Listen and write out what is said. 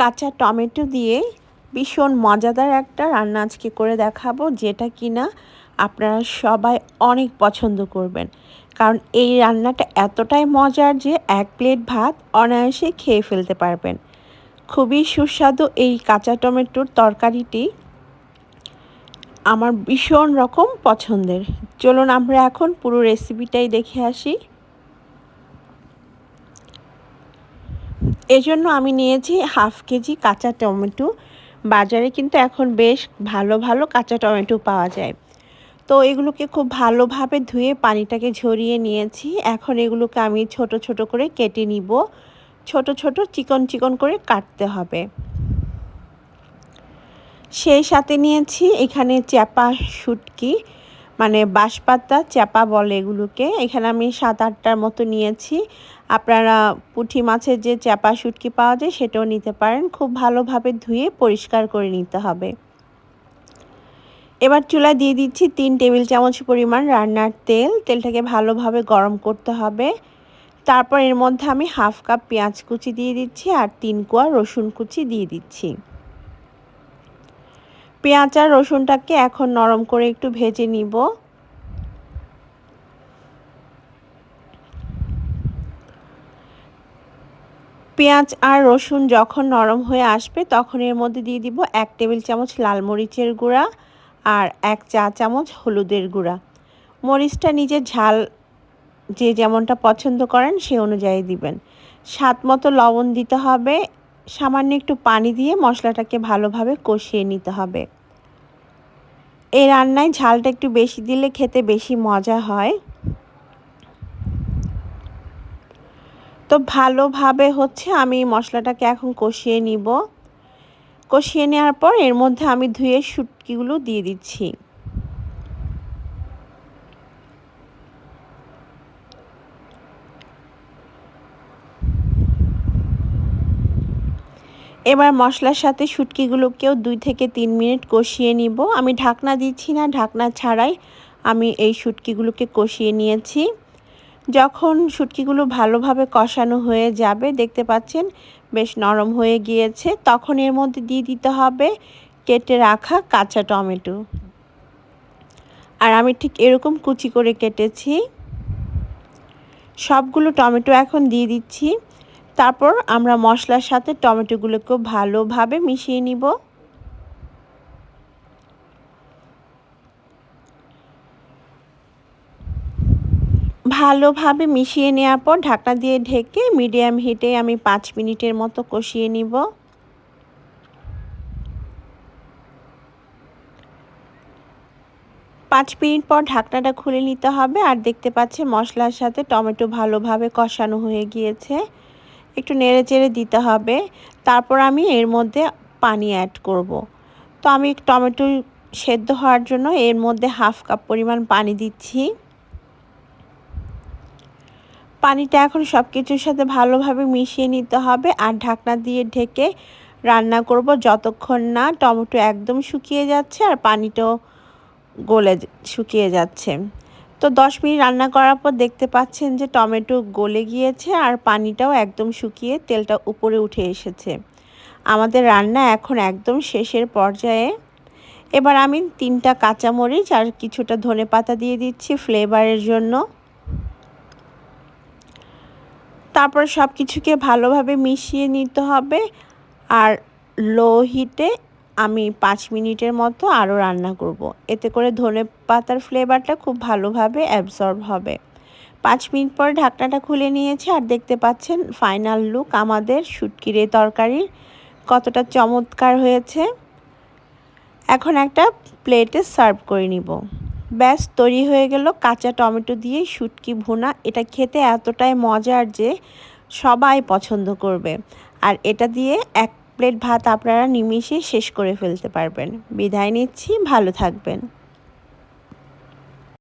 কাঁচা টমেটো দিয়ে ভীষণ মজাদার একটা রান্না আজকে করে দেখাবো, যেটা কিনা আপনারা সবাই অনেক পছন্দ করবেন। কারণ এই রান্নাটা এতটাই মজার যে এক প্লেট ভাত অনায়াসে খেয়ে ফেলতে পারবেন। খুবই সুস্বাদু এই কাঁচা টমেটোর তরকারিটি আমার ভীষণ রকম পছন্দের। চলুন আমরা এখন পুরো রেসিপিটাই দেখে আসি। এজন্য আমি নিয়েছি হাফ কেজি কাঁচা টমেটো। বাজারে কিন্তু এখন বেশ ভালো ভালো কাঁচা টমেটো পাওয়া যায়। তো এগুলোকে খুব ভালোভাবে ধুয়ে পানিটাকে ঝরিয়ে নিয়েছি। এখন এগুলোকে আমি ছোট ছোট করে কেটে নিব। ছোট ছোট চিকন চিকন করে কাটতে হবে। সেই সাথে নিয়েছি এখানে চ্যাপা শুটকি, মানে বাঁশপাতা চ্যাপা বলে এগুলোকে। এখানে আমি 7-8টার মতো নিয়েছি। আপনারা পুঁটি মাছের যে চ্যাপা শুটকি পাওয়া যায় সেটাও নিতে পারেন। খুব ভালোভাবে ধুয়ে পরিষ্কার করে নিতে হবে। এবার চুলায় দিয়ে দিচ্ছি 3 টেবিল চামচ পরিমাণ রান্নার তেল। তেলটাকে ভালোভাবে গরম করতে হবে। তারপর এর মধ্যে আমি হাফ কাপ পেঁয়াজ কুচি দিয়ে দিচ্ছি আর 3 কোয়া রসুন কুচি দিয়ে দিচ্ছি। পেঁয়াজ আর রসুনটাকে এখন নরম করে একটু ভেজে নিব। পেঁয়াজ আর রসুন যখন নরম হয়ে আসবে তখন এর মধ্যে দিয়ে দিব 1 টেবিল চামচ লাল মরিচের গুঁড়া আর 1 চা চামচ হলুদের গুঁড়া। মরিচটা নিজের ঝাল যে যেমনটা পছন্দ করেন সে অনুযায়ী দিবেন। স্বাদ মতো লবণ দিতে হবে। সামান্য একটু পানি দিয়ে মশলাটাকে ভালোভাবে কষিয়ে নিতে হবে। এই রান্নায় ঝালটা একটু বেশি দিলে খেতে বেশি মজা হয়। তো ভালোভাবে আমি মশলাটাকে এখন কষিয়ে নিব। কষিয়ে নেওয়ার পর এর মধ্যে আমি ধুয়ে শুটকিগুলো দিয়ে দিচ্ছি। এবার মশলার সাথে শুটকিগুলোকেও 2 থেকে 3 মিনিট কষিয়ে নিব। আমি ঢাকনা দিচ্ছি না, ঢাকনা ছাড়াই আমি এই শুটকিগুলোকে কষিয়ে নিয়েছি। যখন শুটকিগুলো ভালোভাবে কষানো হয়ে যাবে, দেখতে পাচ্ছেন বেশ নরম হয়ে গিয়েছে, তখন এর মধ্যে দিয়ে দিতে হবে কেটে রাখা কাঁচা টমেটো। আর আমি ঠিক এরকম কুচি করে কেটেছি। সবগুলো টমেটো এখন দিয়ে দিচ্ছি। তারপর আমরা মশলার সাথে টমেটোগুলোকে ভালোভাবে মিশিয়ে নিব। ভালোভাবে মিশিয়ে নেওয়ার পর ঢাকনা দিয়ে ঢেকে মিডিয়াম হিটে আমি 5 মিনিটের মতো কষিয়ে নিব। 5 মিনিট পর ঢাকনাটা খুলে নিতে হবে। আর দেখতে পাচ্ছেন মশলার সাথে টমেটো ভালোভাবে কষানো হয়ে গিয়েছে। একটু নেড়েচেড়ে দিতে হবে। তারপর আমি এর মধ্যে পানি অ্যাড করব। তো আমি টমেটো সেদ্ধ হওয়ার জন্য এর মধ্যে হাফ কাপ পরিমাণ পানি দিচ্ছি। পানিটা এখন সব কিছুর সাথে ভালোভাবে মিশিয়ে নিতে হবে আর ঢাকনা দিয়ে ঢেকে রান্না করব যতক্ষণ না টমেটো একদম শুকিয়ে যাচ্ছে আর পানিটাও শুকিয়ে যাচ্ছে। তো 10 মিনিট রান্না করার পর দেখতে পাচ্ছেন যে টমেটো গলে গিয়েছে আর পানিটাও একদম শুকিয়ে তেলটা উপরে উঠে এসেছে। আমাদের রান্না এখন একদম শেষের পর্যায়ে। এবার আমি 3টা কাঁচামরিচ আর কিছুটা ধনেপাতা দিয়ে দিচ্ছি ফ্লেভারের জন্য। তারপর সব কিছুকে ভালোভাবে মিশিয়ে নিতে হবে আর লো হিটে আমি 5 মিনিটের মতো আরও রান্না করব। এতে করে ধনেপাতার ফ্লেভারটা খুব ভালোভাবে অ্যাবসর্ব হবে। 5 মিনিট পর ঢাকনাটা খুলে নিয়েছি আর দেখতে পাচ্ছেন ফাইনাল লুক আমাদের শুটকির এই তরকারির কতটা চমৎকার হয়েছে। এখন একটা প্লেটে সার্ভ করে নিব। ব্যাস তৈরি হয়ে গেল কাঁচা টমেটো দিয়ে শুটকি ভুনা। এটা খেতে এতটাই মজার যে সবাই পছন্দ করবে। আর এটা দিয়ে 1 প্লেট ভাত আপনারা নিমিষে শেষ করে ফেলতে পারবেন। বিদায় নিচ্ছি, ভালো থাকবেন।